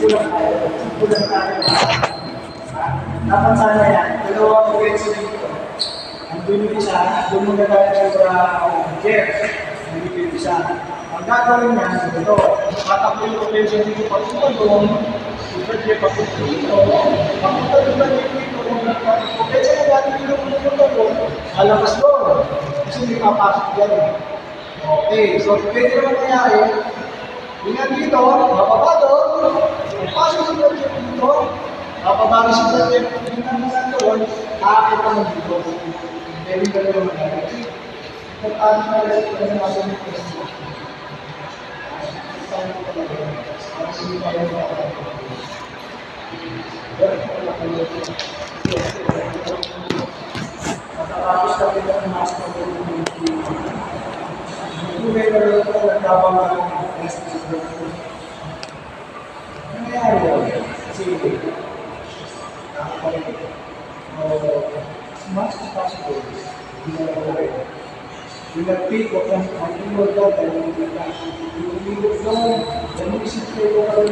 Kulang tayo. Kulang tayo. Dapat sana yan. Dalawang events dito. Andun yung isa, doon mo nagkakaroon sa Jeff. Andun yung isa. Ang gagawin niya, ito, tatakbo yung potential dito papunta doon. Super Jeff papunta dito. Papunta doon lang dito. Potential na dati dito papunta doon. Alabas doon. Kasi hindi papasok yan. Okay, so pwede naman nangyari. Ingat dito, mababa doon. Pasok sa Super Jeff dito. Kapag si Super Jeff, tingnan mo na doon, aakit ka mo dito. Pwede ka naman magagalit. Kung paano na rin ito na natin yung question. Paano ko talaga? Para hindi tayo makakalaga. Matapos kami na ang master ko ng mga tunay na rin ito nagkabang na ng rest of the world. Nangyayari yun? Kasi nakakalit. As much as possible, hindi na lang rin. Yung nag-pick, huwag kang mag-inward ka, dahil hindi ka. Yung umilog doon, dahil isip kayo ka rin